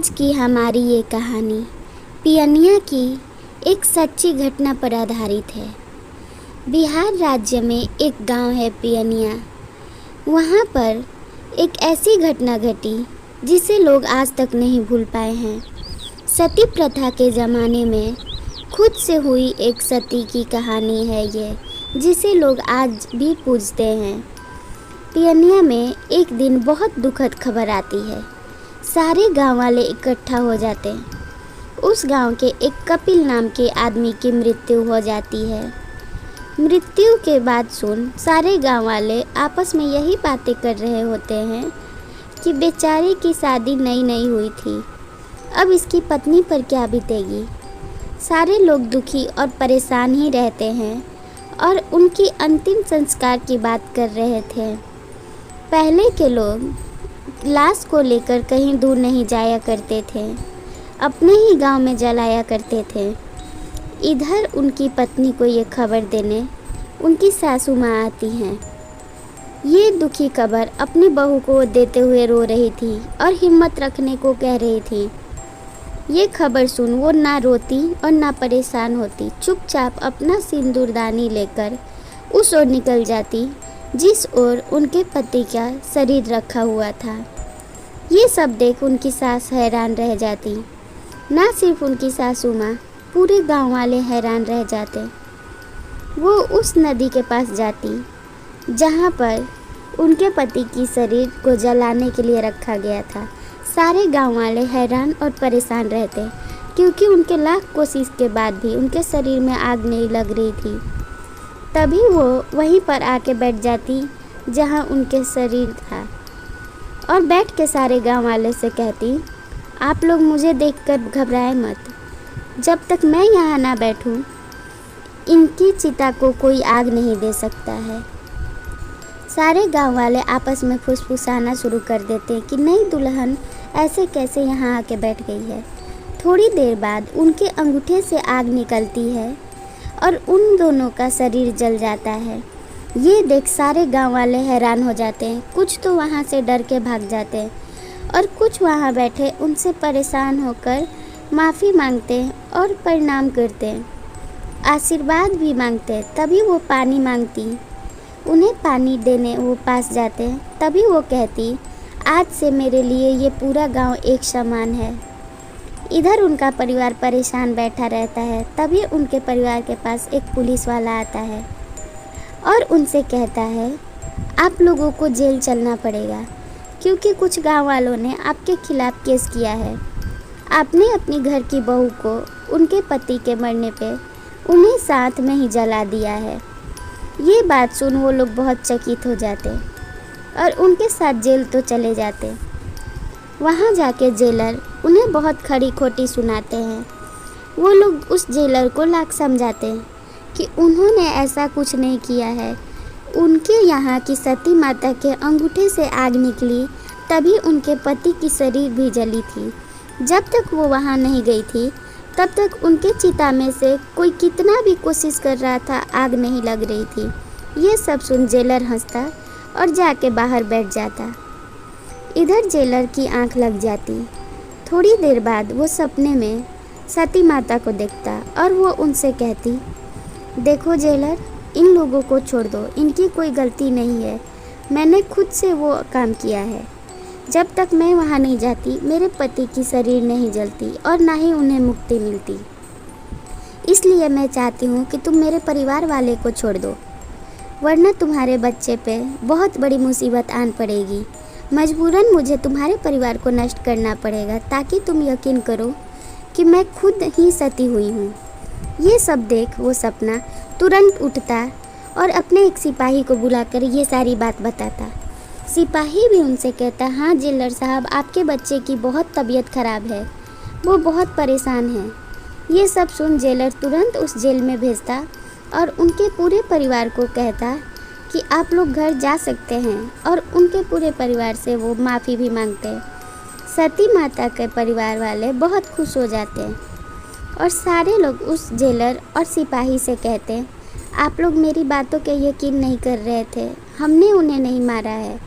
आज की हमारी ये कहानी पियनिया की एक सच्ची घटना पर आधारित है। बिहार राज्य में एक गांव है पियनिया। वहां पर एक ऐसी घटना घटी जिसे लोग आज तक नहीं भूल पाए हैं। सती प्रथा के ज़माने में खुद से हुई एक सती की कहानी है ये, जिसे लोग आज भी पूजते हैं। पियनिया में एक दिन बहुत दुखद खबर आती है। सारे गांव वाले इकट्ठा हो जाते हैं। उस गांव के एक कपिल नाम के आदमी की मृत्यु हो जाती है। मृत्यु के बाद सुन सारे गांव वाले आपस में यही बातें कर रहे होते हैं कि बेचारे की शादी नई नई हुई थी, अब इसकी पत्नी पर क्या बीतेगी। सारे लोग दुखी और परेशान ही रहते हैं और उनकी अंतिम संस्कार की बात कर रहे थे। पहले के लोग लाश को लेकर कहीं दूर नहीं जाया करते थे, अपने ही गांव में जलाया करते थे। इधर उनकी पत्नी को ये खबर देने उनकी सासू माँ आती हैं। ये दुखी खबर अपनी बहू को देते हुए रो रही थी और हिम्मत रखने को कह रही थी। ये खबर सुन वो ना रोती और ना परेशान होती, चुपचाप अपना सिंदूरदानी लेकर उस ओर निकल जाती जिस ओर उनके पति का शरीर रखा हुआ था। ये सब देख उनकी सास हैरान रह जाती। ना सिर्फ उनकी सासू माँ, पूरे गांव वाले हैरान रह जाते। वो उस नदी के पास जाती जहाँ पर उनके पति की शरीर को जलाने के लिए रखा गया था। सारे गांव वाले हैरान और परेशान रहते क्योंकि उनके लाख कोशिश के बाद भी उनके शरीर में आग नहीं लग रही थी। तभी वो वहीं पर आके बैठ जाती जहाँ उनके शरीर था और बैठ के सारे गांव वाले से कहती, आप लोग मुझे देखकर घबराए मत। जब तक मैं यहाँ ना बैठूं, इनकी चिता को कोई आग नहीं दे सकता है। सारे गांव वाले आपस में फुसफुसाना शुरू कर देते कि नई दुल्हन ऐसे कैसे यहाँ आके बैठ गई है। थोड़ी देर बाद उनके अंगूठे से आग निकलती है और उन दोनों का शरीर जल जाता है। ये देख सारे गांव वाले हैरान हो जाते हैं। कुछ तो वहाँ से डर के भाग जाते हैं और कुछ वहाँ बैठे उनसे परेशान होकर माफ़ी मांगते हैं और प्रणाम करते हैं, आशीर्वाद भी मांगते हैं। तभी वो पानी मांगती, उन्हें पानी देने वो पास जाते हैं। तभी वो कहती, आज से मेरे लिए ये पूरा गांव एक समान है। इधर उनका परिवार परेशान बैठा रहता है। तभी उनके परिवार के पास एक पुलिस वाला आता है और उनसे कहता है, आप लोगों को जेल चलना पड़ेगा क्योंकि कुछ गांव वालों ने आपके खिलाफ़ केस किया है। आपने अपनी घर की बहू को उनके पति के मरने पे उन्हें साथ में ही जला दिया है। ये बात सुन वो लोग बहुत चकित हो जाते और उनके साथ जेल तो चले जाते। वहाँ जाके जेलर उन्हें बहुत खरी खोटी सुनाते हैं। वो लोग उस जेलर को लाख समझाते हैं कि उन्होंने ऐसा कुछ नहीं किया है। उनके यहाँ की सती माता के अंगूठे से आग निकली, तभी उनके पति की शरीर भी जली थी। जब तक वो वहाँ नहीं गई थी तब तक उनके चिता में से कोई कितना भी कोशिश कर रहा था, आग नहीं लग रही थी। ये सब सुन जेलर हंसता और जाके बाहर बैठ जाता। इधर जेलर की आंख लग जाती। थोड़ी देर बाद वो सपने में सती माता को देखता और वो उनसे कहती, देखो जेलर, इन लोगों को छोड़ दो, इनकी कोई गलती नहीं है। मैंने खुद से वो काम किया है। जब तक मैं वहाँ नहीं जाती मेरे पति की शरीर नहीं जलती और ना ही उन्हें मुक्ति मिलती। इसलिए मैं चाहती हूँ कि तुम मेरे परिवार वाले को छोड़ दो, वरना तुम्हारे बच्चे पे बहुत बड़ी मुसीबत आन पड़ेगी। मजबूरन मुझे तुम्हारे परिवार को नष्ट करना पड़ेगा ताकि तुम यकीन करो कि मैं खुद ही सती हुई हूँ। ये सब देख वो सपना तुरंत उठता और अपने एक सिपाही को बुलाकर ये सारी बात बताता। सिपाही भी उनसे कहता, हाँ जेलर साहब, आपके बच्चे की बहुत तबीयत खराब है, वो बहुत परेशान है। ये सब सुन जेलर तुरंत उस जेल में भेजता और उनके पूरे परिवार को कहता कि आप लोग घर जा सकते हैं और उनके पूरे परिवार से वो माफ़ी भी मांगते हैं। सती माता के परिवार वाले बहुत खुश हो जाते हैं और सारे लोग उस जेलर और सिपाही से कहते हैं, आप लोग मेरी बातों के यकीन नहीं कर रहे थे, हमने उन्हें नहीं मारा है,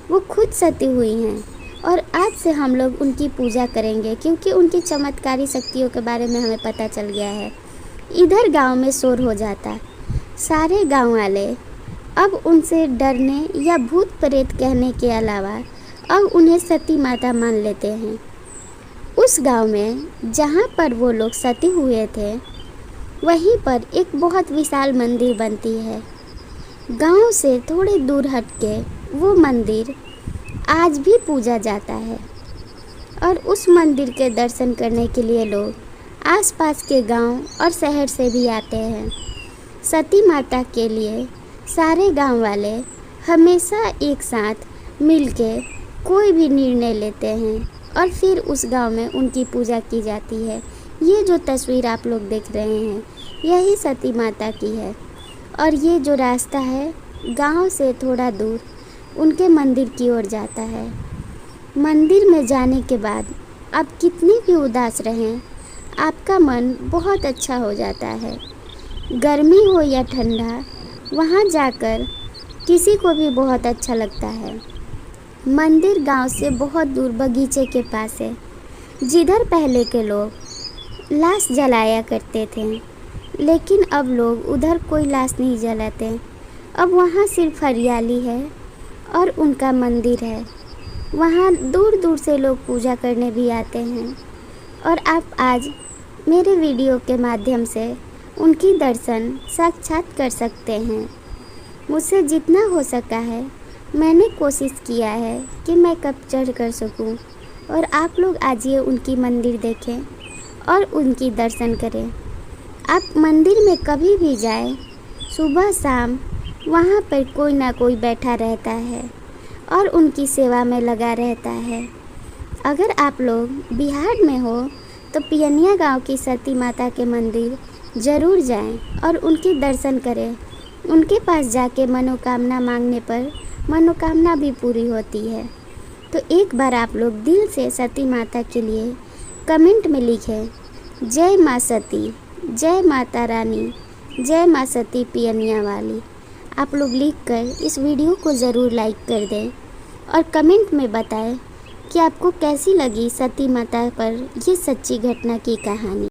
वो खुद सती हुई हैं और आज से हम लोग उनकी पूजा करेंगे क्योंकि उनकी चमत्कारी शक्तियों के बारे में हमें पता चल गया है। इधर गांव में शोर हो जाता। सारे गांव वाले अब उनसे डरने या भूत प्रेत कहने के अलावा अब उन्हें सती माता मान लेते हैं। उस गांव में जहां पर वो लोग सती हुए थे वहीं पर एक बहुत विशाल मंदिर बनती है। गांव से थोड़े दूर हटके वो मंदिर आज भी पूजा जाता है और उस मंदिर के दर्शन करने के लिए लोग आसपास के गांव और शहर से भी आते हैं। सती माता के लिए सारे गांव वाले हमेशा एक साथ मिलके कोई भी निर्णय लेते हैं और फिर उस गांव में उनकी पूजा की जाती है। ये जो तस्वीर आप लोग देख रहे हैं यही सती माता की है और ये जो रास्ता है गांव से थोड़ा दूर उनके मंदिर की ओर जाता है। मंदिर में जाने के बाद आप कितनी भी उदास रहें आपका मन बहुत अच्छा हो जाता है। गर्मी हो या ठंडा वहाँ जाकर किसी को भी बहुत अच्छा लगता है। मंदिर गांव से बहुत दूर बगीचे के पास है जिधर पहले के लोग लाश जलाया करते थे, लेकिन अब लोग उधर कोई लाश नहीं जलाते। अब वहाँ सिर्फ हरियाली है और उनका मंदिर है। वहाँ दूर दूर से लोग पूजा करने भी आते हैं और आप आज मेरे वीडियो के माध्यम से उनकी दर्शन साक्षात कर सकते हैं। मुझसे जितना हो सका है मैंने कोशिश किया है कि मैं कैप्चर कर सकूं और आप लोग आइए उनकी मंदिर देखें और उनकी दर्शन करें। आप मंदिर में कभी भी जाएं, सुबह शाम वहाँ पर कोई ना कोई बैठा रहता है और उनकी सेवा में लगा रहता है। अगर आप लोग बिहार में हो तो पियनिया गांव की सती माता के मंदिर ज़रूर जाएं और उनके दर्शन करें। उनके पास जाके मनोकामना मांगने पर मनोकामना भी पूरी होती है। तो एक बार आप लोग दिल से सती माता के लिए कमेंट में लिखें, जय माँ सती, जय माता रानी, जय माँ सती पियनिया वाली। आप लोग लिखकर इस वीडियो को ज़रूर लाइक कर दें और कमेंट में बताएं कि आपको कैसी लगी सती माता पर ये सच्ची घटना की कहानी।